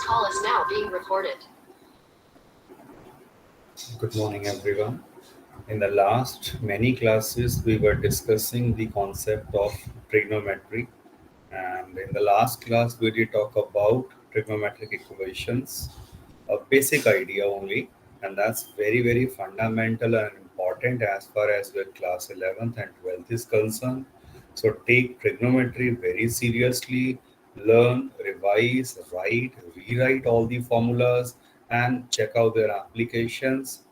call is now being recorded. Good morning, everyone. In the last many classes, we were discussing the concept of trigonometry. And in the last class, we did talk about trigonometric equations, a basic idea only. And that's very, very fundamental and important as far as your class 11th and 12th is concerned. So take trigonometry very seriously, learn, revise, write, rewrite all the formulas, and check out their applications,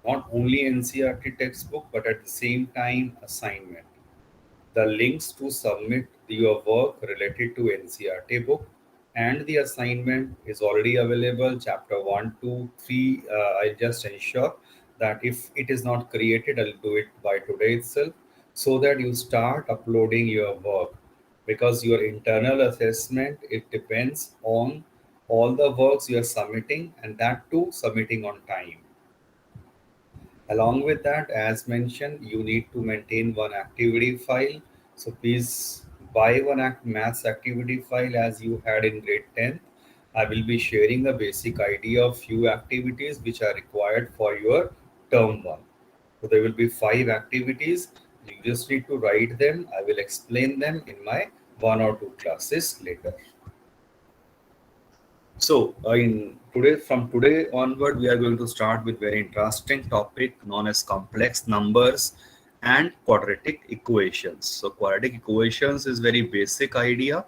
not only NCERT textbook but at the same time assignment. The links to submit your work related to NCERT book and the assignment is already available. Chapter 1, 2, 3. I'll just ensure that if it is not created, I'll do it by today itself so that you start uploading your work, because your internal assessment, it depends on all the works you are submitting, and that too submitting on time. Along with that, as mentioned, you need to maintain one activity file. So please buy one maths activity file as you had in grade 10th. I will be sharing a basic idea of few activities which are required for your term 1. So there will be 5 activities. You just need to write them. I will explain them in my 1 or 2 classes later. So, from today onward, we are going to start with very interesting topic known as complex numbers and quadratic equations. So, quadratic equations is very basic idea.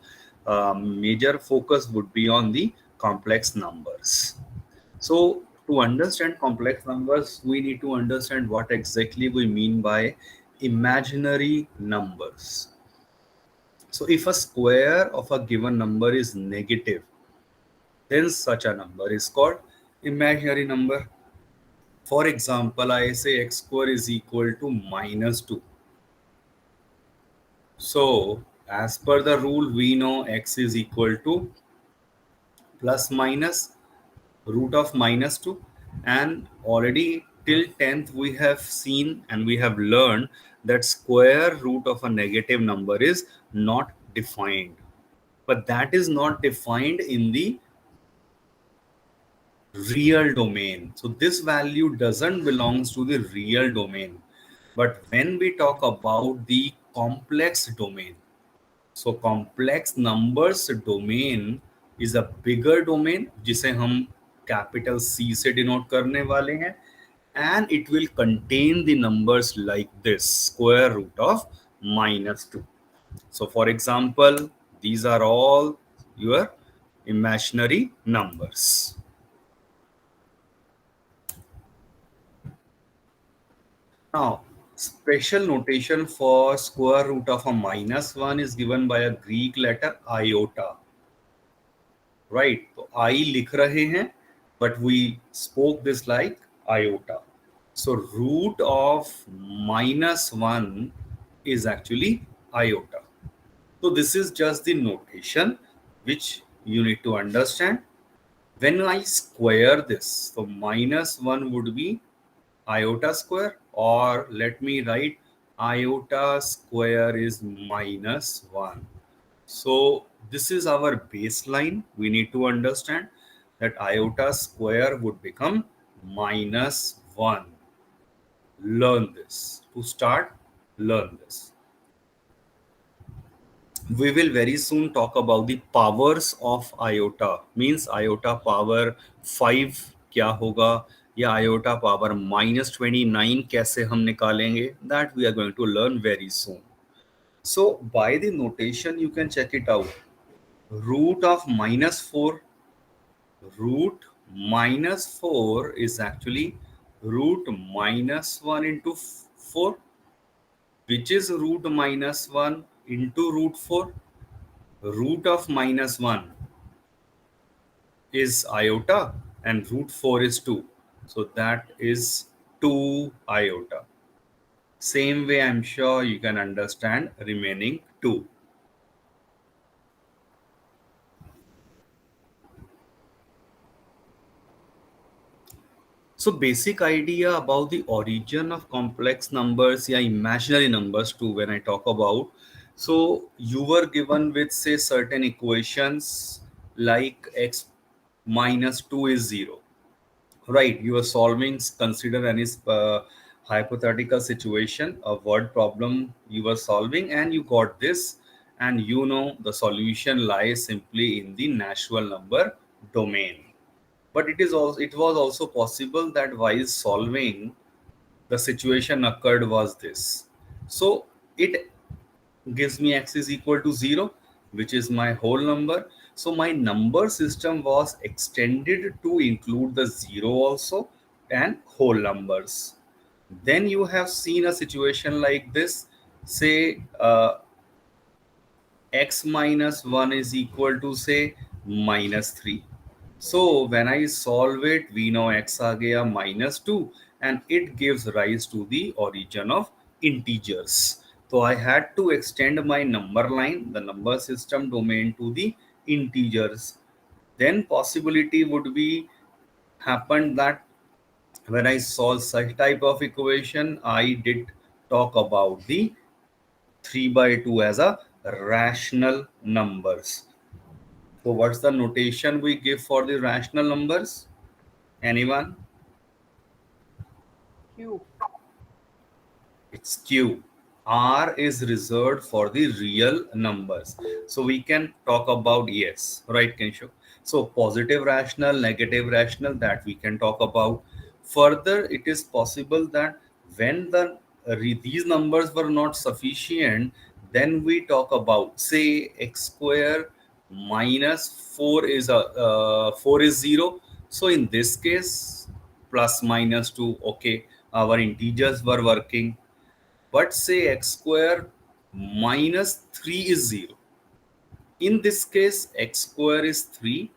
Major focus would be on the complex numbers. So, to understand complex numbers, we need to understand what exactly we mean by imaginary numbers. So, if a square of a given number is negative, then such a number is called imaginary number. For example, I say x square is equal to minus 2. So, as per the rule, we know x is equal to plus minus root of minus 2. And already till 10th, we have seen and we have learned that square root of a negative number is not defined. But that is not defined in the real domain. So this value doesn't belongs to the real domain. But when we talk about the complex domain, so complex numbers domain is a bigger domain जिसे हम capital C से denote करने वाले हैं, and it will contain the numbers like this, square root of minus 2. So for example, these are all your imaginary numbers. Now, special notation for square root of a minus 1 is given by a Greek letter iota. Right? So, I लिख रहे हैं, but we spoke this like iota. So, root of minus 1 is actually iota. So, this is just the notation which you need to understand. When I square this, so minus 1 would be iota square, or let me write iota square is minus 1. So this is our baseline. We need to understand that iota square would become minus 1. Learn this. To start, learn this. We will very soon talk about the powers of iota. Means iota power 5 क्या होगा, या iota power minus 29 कैसे हम निकालेंगे, that we are going to learn very soon. So by the notation you can check it out. Root of minus 4, root minus 4 is actually root minus 1 into 4, which is root minus 1 into root 4. Root of minus 1 is iota and root 4 is 2. So that is 2 iota. Same way, I'm sure you can understand remaining 2. So basic idea about the origin of complex numbers, yeah, imaginary numbers too, when I talk about. So you were given with say certain equations like x minus 2 is 0. Right, you are solving, consider any hypothetical situation, a word problem you were solving, and you got this, and you know the solution lies simply in the natural number domain. But it was also possible that while solving, the situation occurred was this. So it gives me x is equal to 0, which is my whole number. So my number system was extended to include the 0 also and whole numbers. Then you have seen a situation like this. Say x minus 1 is equal to say minus 3. So when I solve it, we know x आ गया minus 2, and it gives rise to the origin of integers. So I had to extend my number line, the number system domain, to the integers. Then possibility would be happened that when I solve such type of equation, I did talk about the 3 by 2 as a rational numbers. So what's the notation we give for the rational numbers? Anyone? Q. It's Q. R is reserved for the real numbers. So we can talk about, yes, right, Kensho? So positive rational, negative rational, that we can talk about. Further, it is possible that when these numbers were not sufficient, then we talk about, say, x square minus 4 is 4 is 0. So in this case, plus minus 2, okay, our integers were working. But say x square minus 3 is 0. In this case, x square is 3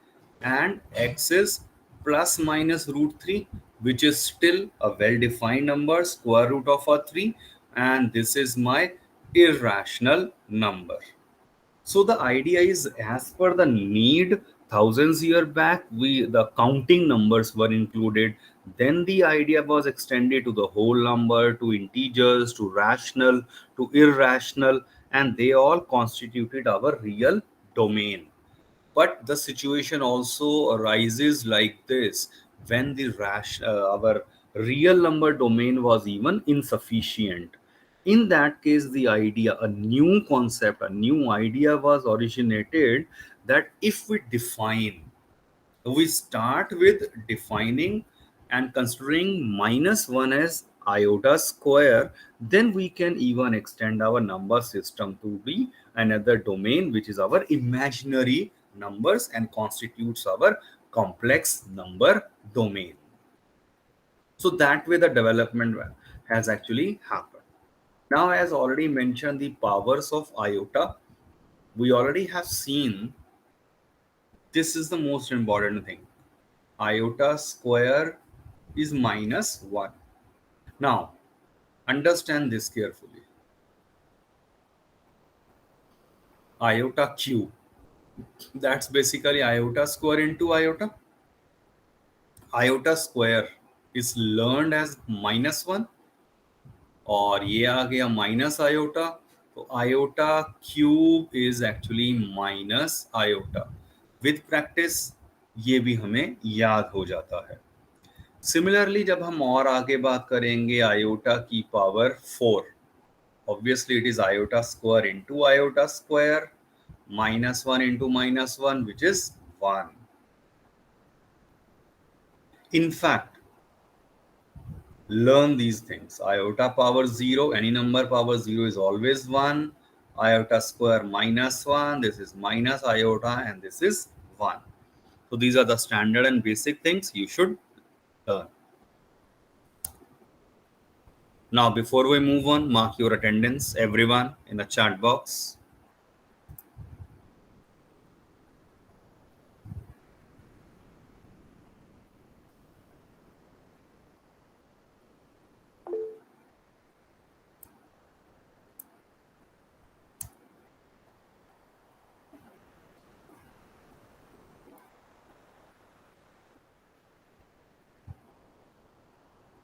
and x is plus minus root 3, which is still a well-defined number, square root of a 3, and this is my irrational number. So the idea is, as per the need, thousands year back, the counting numbers were included. Then the idea was extended to the whole number, to integers, to rational, to irrational, and they all constituted our real domain. But the situation also arises like this when our real number domain was even insufficient. In that case, the idea, a new concept, a new idea was originated, that if we define, we start with defining and considering minus 1 as iota square, then we can even extend our number system to be another domain, which is our imaginary numbers and constitutes our complex number domain. So that way the development has actually happened. Now, as already mentioned, the powers of iota, we already have seen, this is the most important thing. Iota square is minus 1. Now, understand this carefully. Iota cube, that's basically iota square into iota. Iota square is learned as minus 1, और ये आ गया minus iota. तो iota cube is actually minus iota. With practice ये भी हमें याद हो जाता है. सिमिलरली जब हम और आगे बात करेंगे आयोटा की power 4, obviously it is iota square into iota square, minus 1 into minus 1, which is 1. In fact, learn these things. Iota power 0, any number power 0 is always 1. Iota square minus 1, this is minus iota, and this is 1. So these are the standard and basic things you should learn. Now, before we move on, mark your attendance, everyone, in the chat box.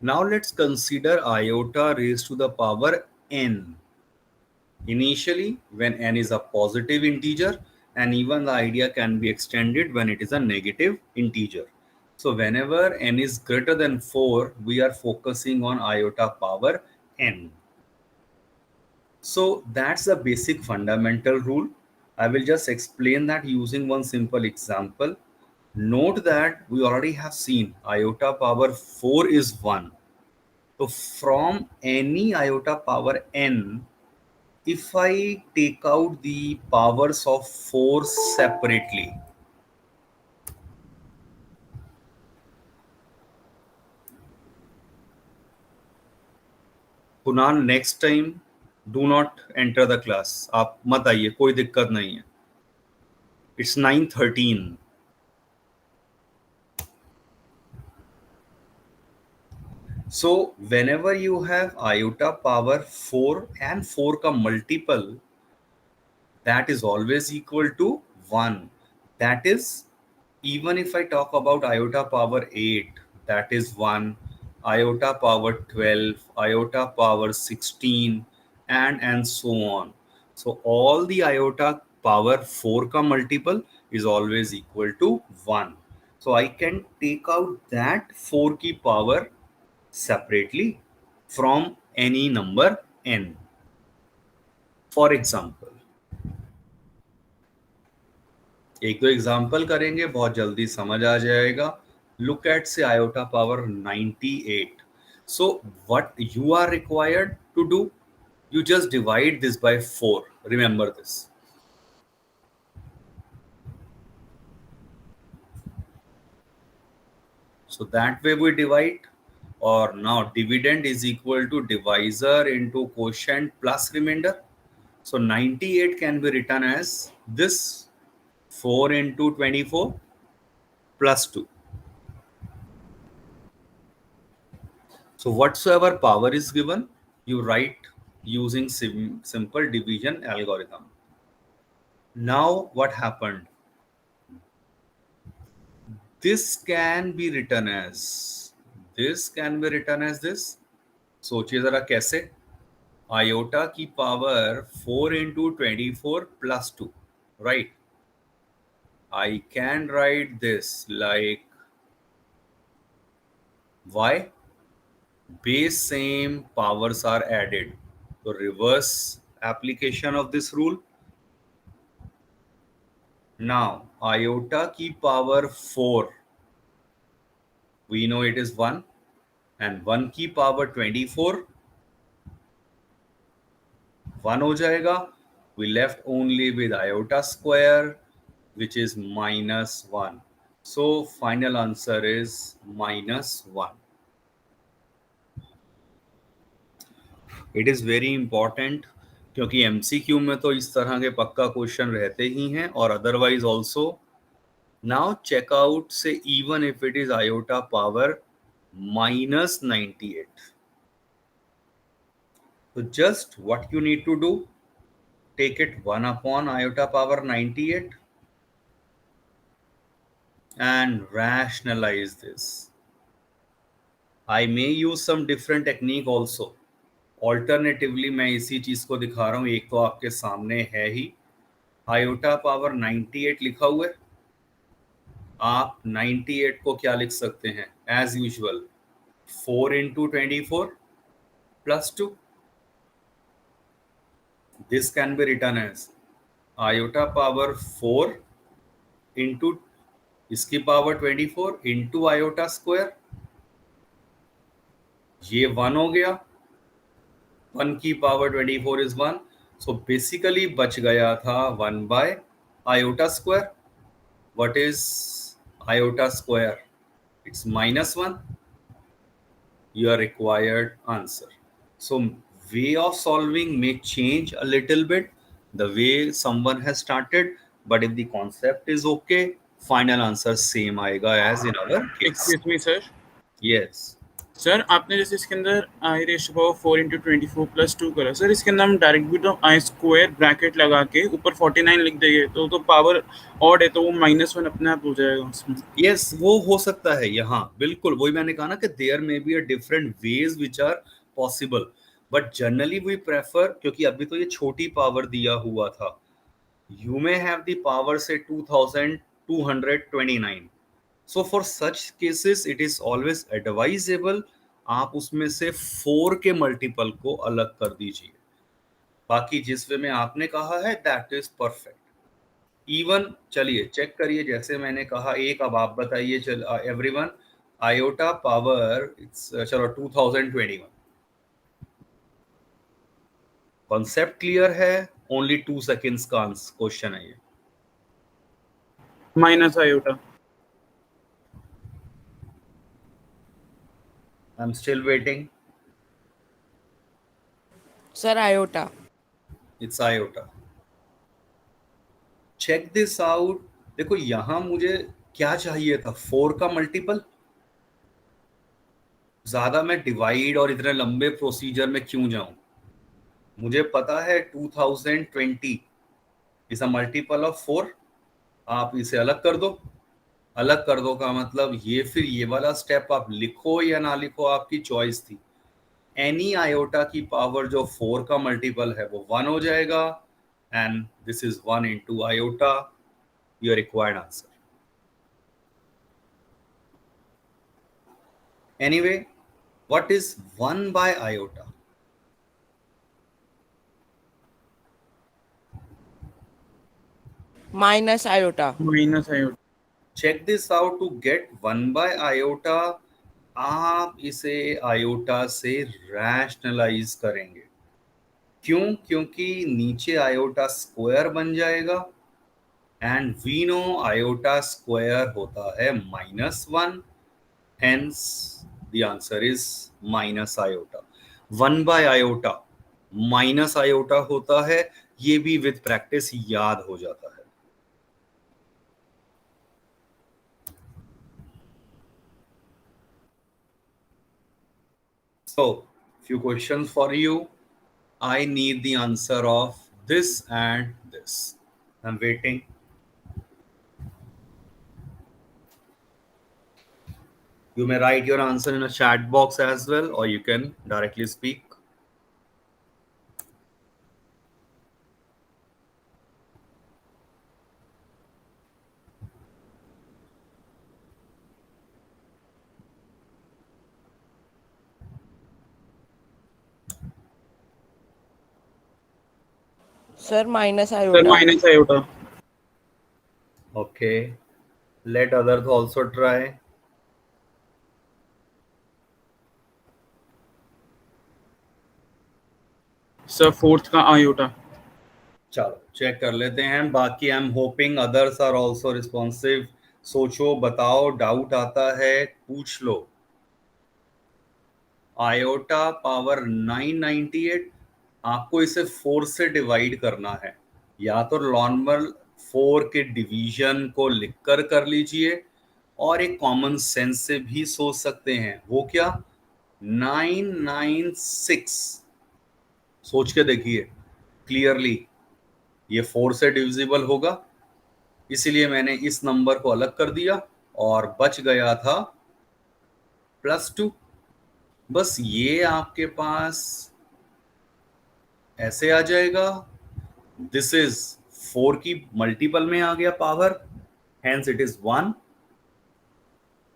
Now let's consider iota raised to the power n. Initially, when n is a positive integer, and even the idea can be extended when it is a negative integer. So whenever n is greater than 4, we are focusing on iota power n. So that's the basic fundamental rule. I will just explain that using one simple example. Note that we already have seen iota power 4 is 1. So from any iota power n, if I take out the powers of 4 separately, Kunal, next time do not enter the class. आप मत आइए, कोई दिक्कत नहीं है. It's 9:13. So whenever you have iota power 4 and 4 का multiple, that is always equal to 1. That is, even if I talk about iota power 8, that is 1, iota power 12, iota power 16, and so on. So all the iota power 4 ka multiple is always equal to 1. So I can take out that 4 ki power separately from any number n. For example, एक दो example करेंगे, बहुत जल्दी समझ आ जाएगा. Look at से iota power 98. So what you are required to do, you just divide this by 4. Remember this. So that way we divide, or now dividend is equal to divisor into quotient plus remainder. So 98 can be written as this, 4 into 24 plus 2. So whatsoever power is given, you write using simple division algorithm. Now what happened? This can be written as this. सोचिए जरा कैसे. Iota की power 4 into 24 plus 2, right? I can write this like y. Base same, powers are added. So reverse application of this rule. Now iota की power 4, we know it is 1, and 1 की power 24, 1 हो जाएगा. We left only with iota square, which is -1. So final answer is -1. It is very important क्योंकि MCQ में तो इस तरह के पक्का क्वेश्चन रहते ही हैं, और otherwise also. Now check out, say even if it is iota power -98. So just what you need to do, take it 1 upon iota power 98 and rationalize this. I may use some different technique also. Alternatively मैं इसी चीज को दिखा रहा हूं. एक तो आपके सामने है ही, iota power 98 लिखा हुआ है. आप 98 को क्या लिख सकते हैं? As usual 4 into 24 plus 2. This can be written as iota power 4 into इसकी पावर 24 into iota square. ये 1 हो गया. 1 की पावर 24 is 1. So basically बच गया था 1 by iota square. What is iota square? It's -1. Your required answer. So way of solving may change a little bit, the way someone has started, but if the concept is okay, final answer same आएगा as in our case. Excuse me, sir. Yes. Sir आपने जैसे इसके अंदर आई ratio power 4 into 24 plus 2 करा, sir इसके अंदर हम direct भी तो आई स्क्वायर ब्रैकेट लगा के ऊपर 49 लिख देंगे तो पावर ऑड है तो वो -1 अपने आप हो जाएगा उसमें. यस, वो हो सकता है यहाँ. बिल्कुल वही मैंने कहा ना कि there may be a different ways which are possible, but generally we prefer, क्योंकि अभी तो ये छोटी पावर दिया हुआ था, You may have the power say 2229. So for such cases it is always advisable आप उसमें से 4 के मल्टीपल को अलग कर दीजिए. बाकी जिस वे में आपने कहा है दैट इज परफेक्ट. इवन चलिए चेक करिए, जैसे मैंने कहा एक, अब आप बताइए. चल एवरीवन, आयोटा पावर इट्स चलो 2021. कॉन्सेप्ट क्लियर है? ओनली 2 सेकेंड्स का क्वेश्चन है ये. Minus iota. I am still waiting. Sir iota. It's iota. Check this out. देखो यहां मुझे क्या चाहिए था, 4 का मल्टीपल. ज्यादा मैं डिवाइड और इतने लंबे प्रोसीजर में क्यों जाऊं. मुझे पता है 2020 इज अ मल्टीपल ऑफ 4. आप इसे अलग कर दो. अलग कर दो का मतलब ये, फिर ये वाला स्टेप आप लिखो या ना लिखो आपकी चॉइस थी. एनी आयोटा की पावर जो 4 का मल्टीपल है वो 1 हो जाएगा. And this is 1 into iota, your required answer. Anyway, what is 1 by iota? Minus iota. Minus iota. Check this out. To get 1 by iota आप इसे आयोटा से रैशनलाइज करेंगे. क्यों? क्योंकि नीचे आयोटा स्क्वायर बन जाएगा. And we know iota square होता है -1. Hence the answer is minus iota. 1 by iota minus iota होता है. ये भी विद प्रैक्टिस याद हो जाता है. So, few questions for you. I need the answer of this and this. I'm waiting. You may write your answer in a chat box as well, or you can directly speak. Sir minus sir iota. Minus iota. Okay. Let others also try. Sir fourth का iota. चलो check कर लेते हैं. बाकी I am hoping others are also responsive. सोचो, बताओ, doubt आता है पूछ लो. Iota power 998. आपको इसे 4 से डिवाइड करना है. या तो नॉर्मल 4 के डिवीजन को लिखकर कर लीजिए, और एक कॉमन सेंस से भी सोच सकते हैं. वो क्या? 996. सोच के देखिए क्लियरली. ये 4 से डिविजिबल होगा, इसीलिए मैंने इस नंबर को अलग कर दिया और बच गया था +2. बस ये आपके पास ऐसे आ जाएगा. दिस इज 4 की मल्टीपल में आ गया power, hence it is 1.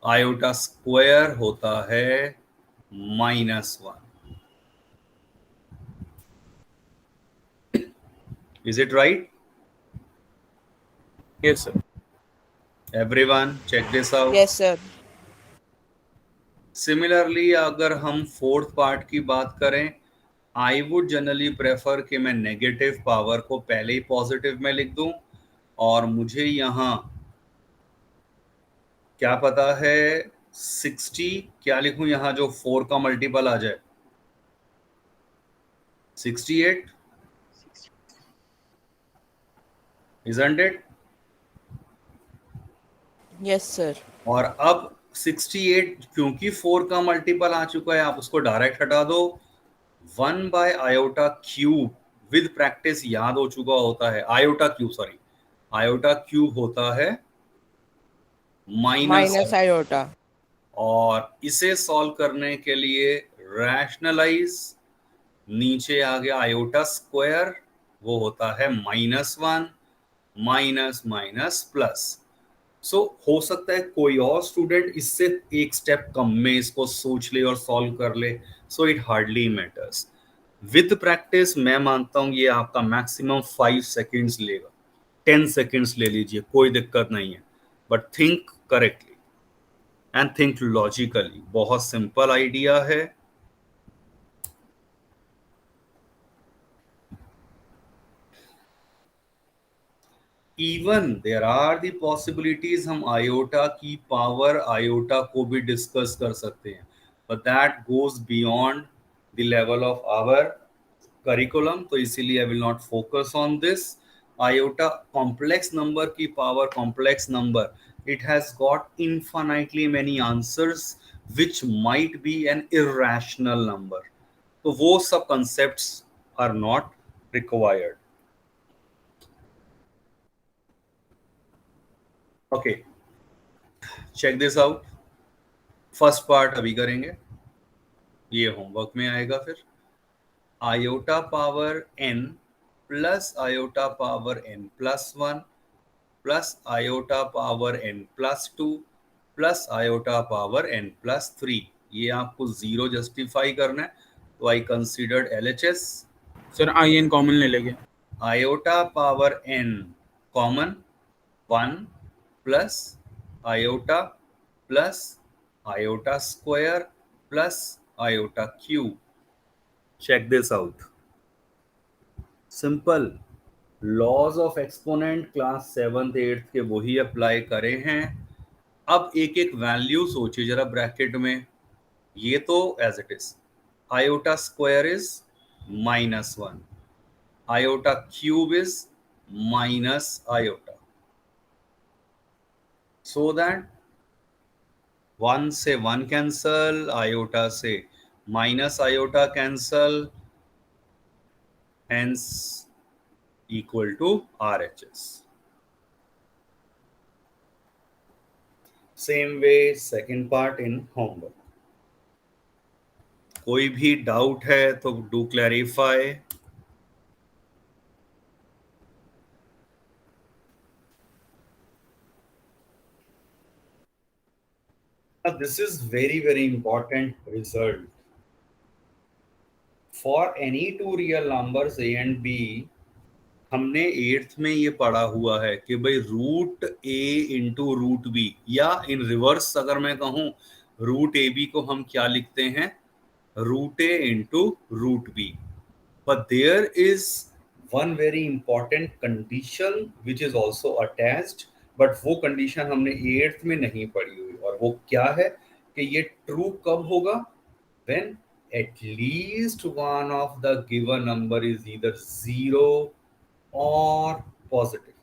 Iota square होता है -1. Is it right? Yes sir. Everyone check this out. Yes sir. Similarly अगर हम फोर्थ पार्ट की बात करें, आई वुड जनरली प्रेफर कि मैं नेगेटिव पावर को पहले ही पॉजिटिव में लिख दूं, और मुझे यहाँ क्या पता है 60 क्या लिखूं यहाँ जो 4 का मल्टीपल आ जाए. 68 isn't it? Yes sir. और अब 68 क्योंकि 4 का मल्टीपल आ चुका है, आप उसको डायरेक्ट हटा दो. 1 by iota cube with practice याद हो चुका होता है. Iota cube, sorry, iota cube होता है माइनस आयोटा. और इसे सॉल्व करने के लिए रैशनलाइज, नीचे आ गया आयोटा स्क्वायर, वो होता है -1. Minus minus plus. सो हो सकता है कोई और स्टूडेंट इससे एक स्टेप कम में इसको सोच ले और सॉल्व कर ले, so it hardly matters. With practice मैं मानता हूं ये आपका मैक्सिमम 5 सेकेंड्स लेगा, 10 सेकेंड्स ले लीजिए, कोई दिक्कत नहीं है, but think correctly and think logically. बहुत सिंपल आइडिया है। Even there are the possibilities, हम आयोटा की पावर आयोटा को भी डिस्कस कर सकते हैं, but that goes beyond the level of our curriculum, तो इसीलिए I will not focus on this. Iota complex number की power, complex number, it has got infinitely many answers which might be an irrational number, तो वो सब concepts are not required. Okay, check this out. First part अभी करेंगे, ये homework में आएगा। फिर iota power n plus iota power n plus 1 plus iota power n plus 2 plus iota power n plus 3, ये आपको जीरो जस्टिफाई करना है, तो I considered LHS। Sir i n common ले लेंगे। Iota power n common 1 plus iota plus iota square plus iota cube. Check this out, simple laws of exponent class 7th 8th के वही apply करे हैं। अब एक एक वैल्यू सोचिए जरा ब्रैकेट में, ये तो as it is, iota square is -1, iota cube is minus iota, so that 1 से 1 कैंसल, आयोटा से minus iota cancel, hence equal to RHS. Same way second part in homework. कोई भी डाउट है तो do clarify. This is very important result for any two real numbers a and b। हमने 8th में ये पढ़ा हुआ है कि भाई root a into root B, या इन रिवर्स अगर मैं कहूं रूट ए बी को हम क्या लिखते हैं, root a into root B. But there is one very important condition which is also attached, but वो कंडीशन हमने 8th में नहीं पढ़ी हुई, और वो क्या है कि ये ट्रू कब होगा, when at least one of the given number is either 0 और पॉजिटिव।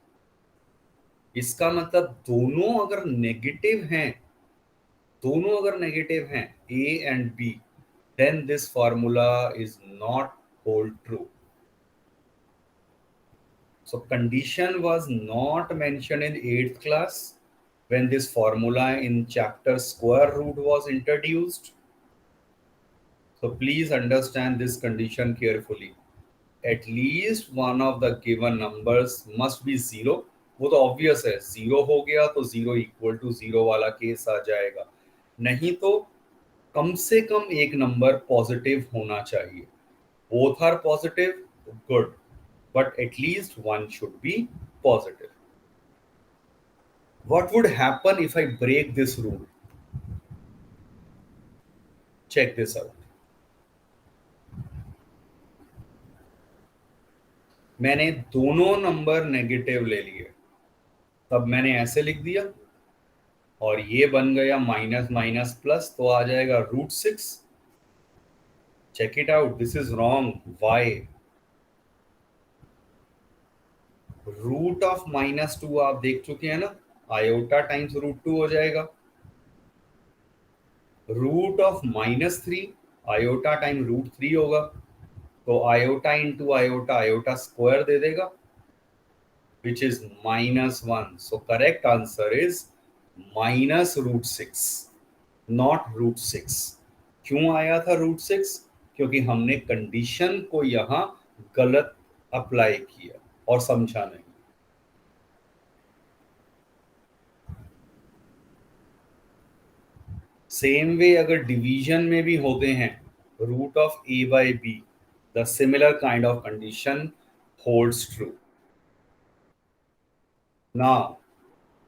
इसका मतलब दोनों अगर नेगेटिव हैं, दोनों अगर नेगेटिव हैं a and b, then this formula is not hold true. So condition was not mentioned in 8th class when this formula in chapter square root was introduced. So please understand this condition carefully. At least one of the given numbers must be 0. वो तो obvious है, 0 हो गया तो 0 equal to 0 वाला case आ जाएगा, नहीं तो कम से कम एक नंबर पॉजिटिव होना चाहिए। Both are positive, good, but at least one should be positive. What would happen if I break this rule? Check this out. मैंने दोनों नंबर नेगेटिव ले लिए, तब मैंने ऐसे लिख दिया, और ये बन गया माइनस माइनस प्लस, तो आ जाएगा √6। Check it out, this is wrong. Why? Root of -2 आप देख चुके हैं ना, आयोटा टाइम्स √2 हो जाएगा। रूट ऑफ -3 आयोटा टाइम √3 होगा, तो iota into iota, iota square दे देगा, which is -1. So correct answer is -√6, not √6। क्यों आया था √6? क्योंकि हमने कंडीशन को यहां गलत अप्लाई किया और समझा नहीं। सेम वे अगर डिवीजन में भी होते हैं root of a by b, the similar kind of condition holds true. Now,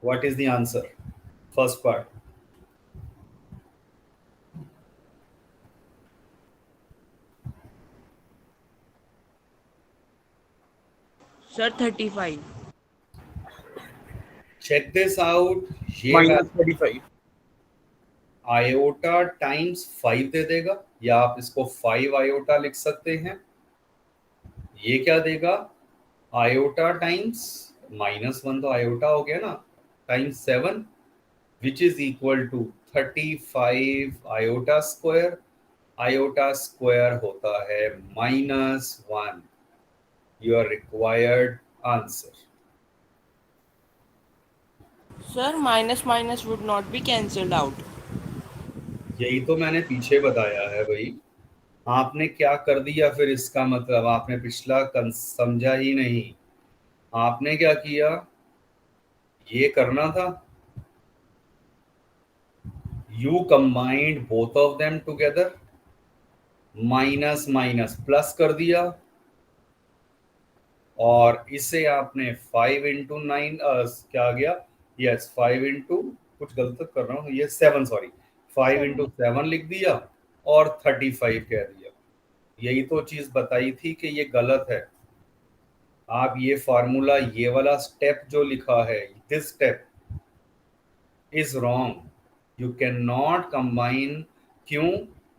what is the answer? First part. Sir, 35. Check this out. ये -35. आयोटा टाइम्स 5 दे देगा, या आप इसको 5 आयोटा लिख सकते हैं. ये क्या देगा? आयोटा टाइम्स -1 तो आयोटा हो गया ना, times 7, which is equal to 35 iota square. Iota square होता है -1. Your required answer. Sir, minus minus would not be cancelled out. यही तो मैंने पीछे बताया है भाई. आपने क्या कर दिया फिर? इसका मतलब आपने पिछला समझा ही नहीं. आपने क्या किया? ये करना था. You combined both of them together, minus minus plus कर दिया, और इसे आपने 5 into 9 क्या आ गया? यस 5 into, कुछ गलत कर रहा हूँ, ये 7, सॉरी, 5 into 7 लिख दिया और 35 कह दिया. यही तो चीज बताई थी कि ये गलत है. आप ये फार्मूला, ये वाला स्टेप जो लिखा है, this step is wrong. You can not combine. क्यों?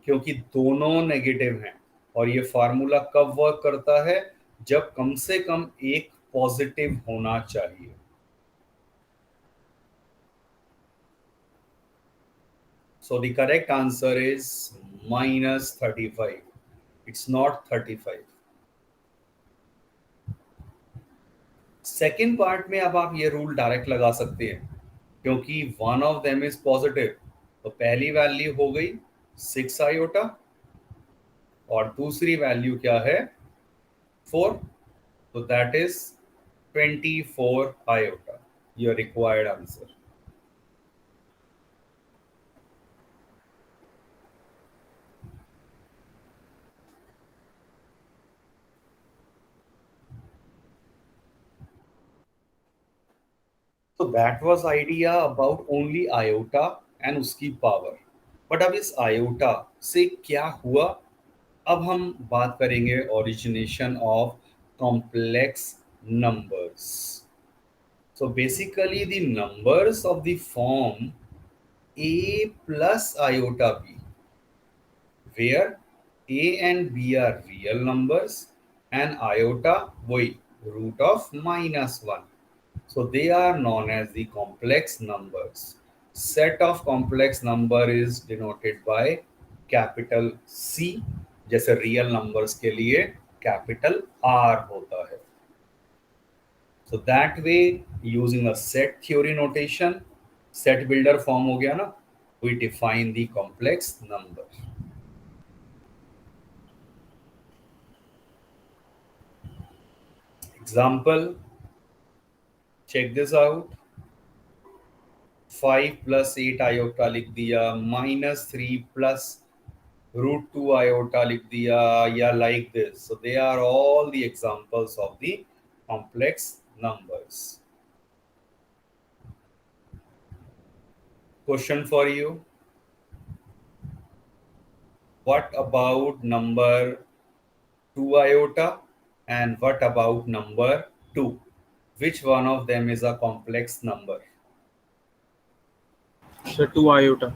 क्योंकि दोनों नेगेटिव हैं. और ये फार्मूला कब वर्क करता है? जब कम से कम एक पॉजिटिव होना चाहिए. So the correct answer is -35. It's not 35. Second part में अब आप ये रूल डायरेक्ट लगा सकते हैं, क्योंकि one of them is positive. तो पहली वैल्यू हो गई 6 आयोटा, और दूसरी वैल्यू क्या है? 4. तो that is 24 iota. Your required answer. तो that was idea about only iota and उसकी पावर. बट अब इस आयोटा से क्या हुआ? अब हम बात करेंगे origination of complex numbers. So basically the numbers of the form a plus iota b, where a and b are real numbers and iota वही root of -1. So they are known as the complex numbers. Set of complex number is denoted by capital C, जैसे real numbers के लिए capital R होता है. So that way, using a set theory notation, set builder form हो गया ना, we define the complex number. Example, check this out. 5 plus 8 iota लिख दिया, -3 plus √2 आयोटा लिख दिया, या like this. So they are all the examples of the complex numbers. Question for you. What about number 2 iota and what about number 2? Which one of them is a complex number? So 2 iota.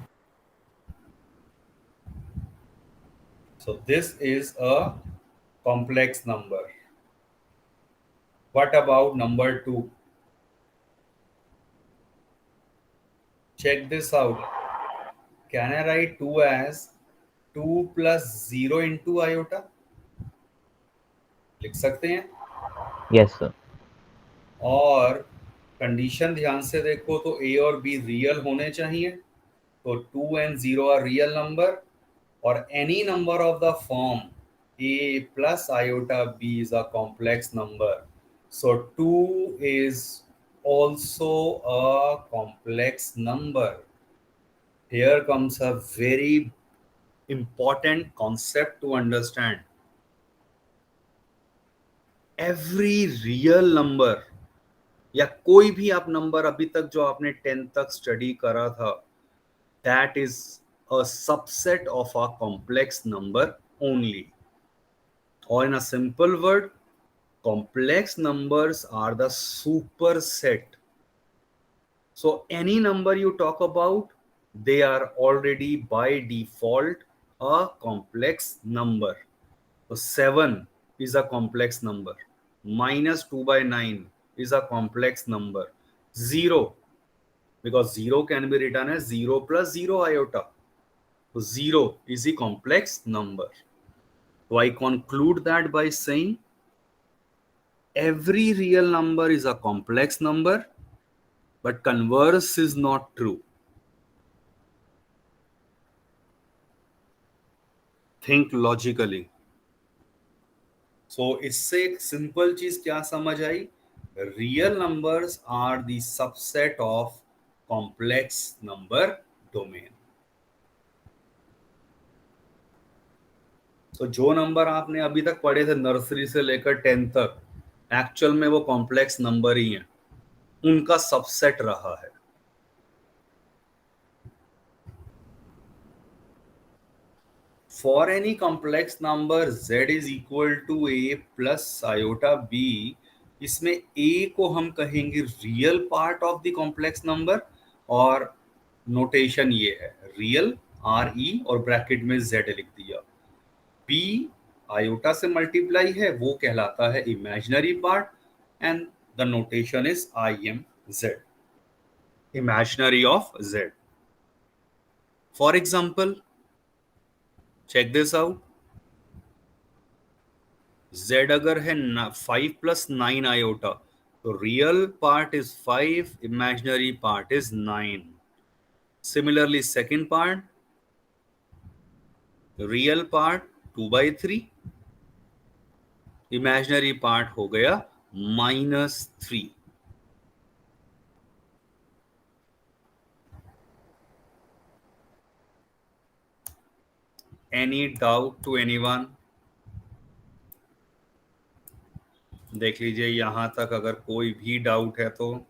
So this is a complex number. What about number 2? Check this out. Can I write 2 as 2 plus 0 into iota? लिख सकते हैं. Yes sir. और condition ध्यान से देखो तो a और b real होने चाहिए. तो 2 and 0 are real number, और any number of the form a plus iota b is a complex number. So 2 is also a complex number. Here comes a very important concept to understand. Every real number, या कोई भी आप number अभी तक जो आपने 10th तक study करा था, that is a subset of a complex number only. Or in a simple word, complex numbers are the superset. So any number you talk about, they are already by default a complex number. So 7 is a complex number. Minus 2 by 9 is a complex number. 0, because 0 can be written as 0 plus 0 iota. So 0 is a complex number. So I conclude that by saying every real number is a complex number, but converse is not true. Think logically. So इससे एक simple चीज क्या समझ आई? Real numbers are the subset of complex number domain. तो जो number आपने अभी तक पढ़े थे नर्सरी से लेकर 10th तक, एक्चुअल में वो कॉम्प्लेक्स नंबर ही हैं, उनका सबसेट रहा है. For any complex number z is equal to a plus iota b, इसमें a को हम कहेंगे real part of the complex number, और नोटेशन ये है रियल आर ई और ब्रैकेट में z लिख दिया. b आयोटा से मल्टीप्लाई है, वो कहलाता है imaginary part, and the notation is I am z, imaginary of z. For example, check this out. z अगर है 5 प्लस 9 आयोटा, तो real part is 5, imaginary part is 9. Similarly second part, real part 2 by 3, imaginary part हो गया -3. Any doubt to anyone? देख लीजिए यहां तक अगर कोई भी डाउट है तो.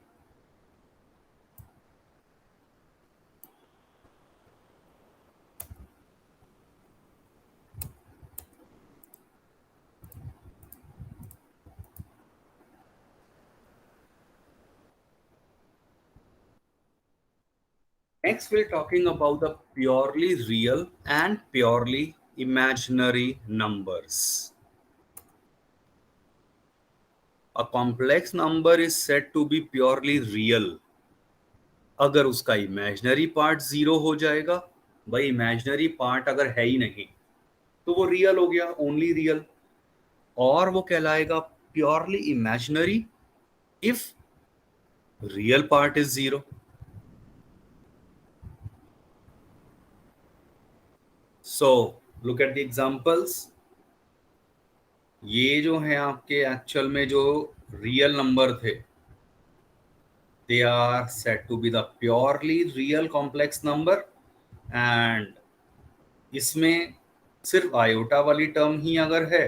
Next, we're talking about the purely real and purely imaginary numbers. A complex number is said to be purely real अगर उसका इमेजिनरी पार्ट 0 हो जाएगा. भाई इमेजिनरी पार्ट अगर है ही नहीं तो वो रियल हो गया, ओनली रियल, और वो कहलाएगा purely imaginary if real part is 0. So look at the examples. ये जो है आपके एक्चुअल में जो रियल नंबर थे, they are said to be the purely real complex number, and इसमें सिर्फ आयोटा वाली टर्म ही अगर है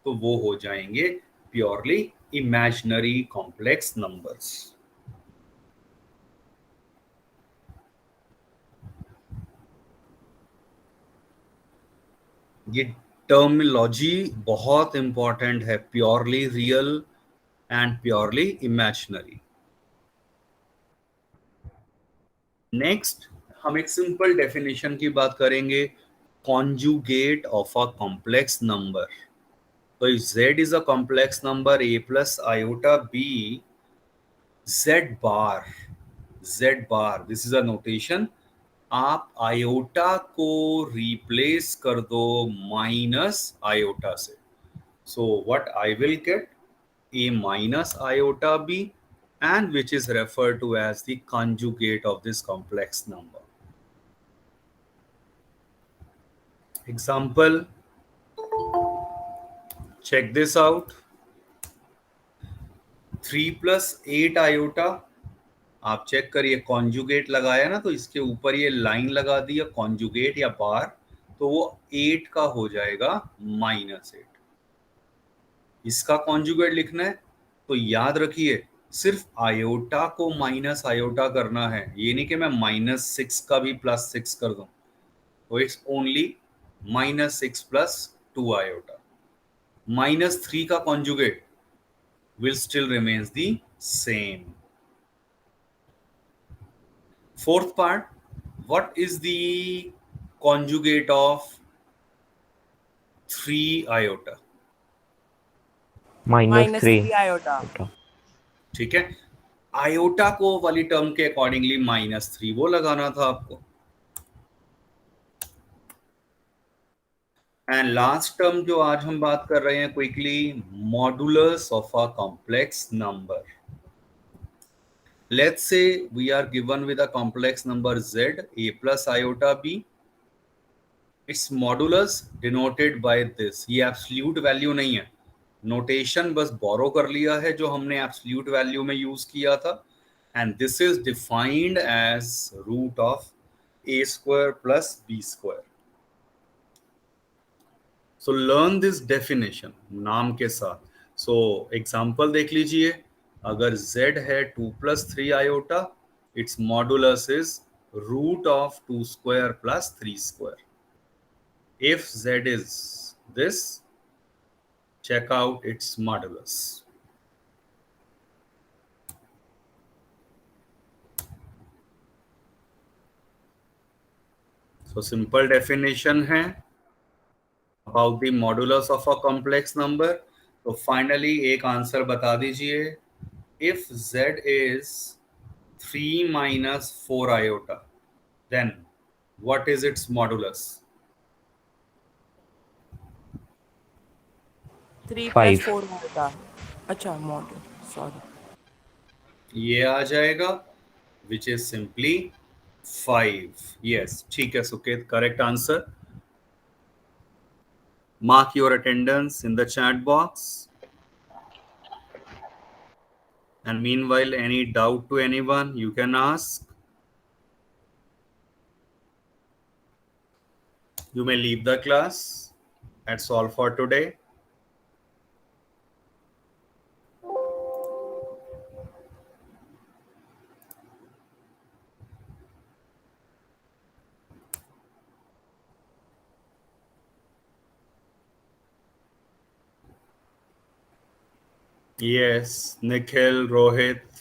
तो वो हो जाएंगे प्योरली इमेजिनरी कॉम्प्लेक्स नंबर्स. ये टर्मिनोलॉजी बहुत इंपॉर्टेंट है, purely real and purely imaginary. Next हम एक सिंपल डेफिनेशन की बात करेंगे, conjugate of a complex number. तो if z is a complex number a plus iota b, z bar this is a notation. आप iota को replace कर दो माइनस आयोटा से, so what I will get a minus iota b, and which is referred to as the conjugate of this complex number. Example, check this out. 3 plus 8 iota, आप check करिए, conjugate लगाया ना, तो इसके ऊपर ये line लगा दी कॉन्जुगेट या बार, तो वो 8 का हो जाएगा -8। इसका कॉन्जुगेट लिखना है तो याद रखिए सिर्फ आयोटा को माइनस आयोटा करना है, ये नहीं कि मैं -6 का भी +6 कर दूं। तो इट्स ओनली -6 + 2 आयोटा। -3 का conjugate will still remains the same. Fourth part, what is the conjugate of 3 iota? minus -3 3 iota. ठीक है, आयोटा को वाली टर्म के अकॉर्डिंगली -3 वो लगाना था आपको। एंड लास्ट टर्म जो आज हम बात कर रहे हैं quickly, modulus of a complex number. Let's say we are given with a complex number z, a plus iota b. Its modulus denoted by this. ये एब्सोल्यूट वैल्यू नहीं है, नोटेशन बस बोरो कर लिया है जो हमने एब्सोल्यूट वैल्यू में यूज किया था। And this is defined as root of a square plus b square. So learn this definition नाम के साथ। सो एग्जाम्पल देख लीजिए, अगर z है 2 + 3 iota, it's modulus is root of 2 square plus 3 square. If z is this, check out its modulus. So simple definition है about the modulus of a complex number. तो finally एक answer बता दीजिए, if z is 3 minus 4 iota, then what is its modulus? 3 5 plus 4 iota. अच्छा module. Sorry. ये आ जाएगा which is simply 5. Yes, ठीक है Suket, correct answer. Mark your attendance in the chat box. And meanwhile, any doubt to anyone, you can ask. You may leave the class. That's all for today. Yes, Nikhil, Rohit,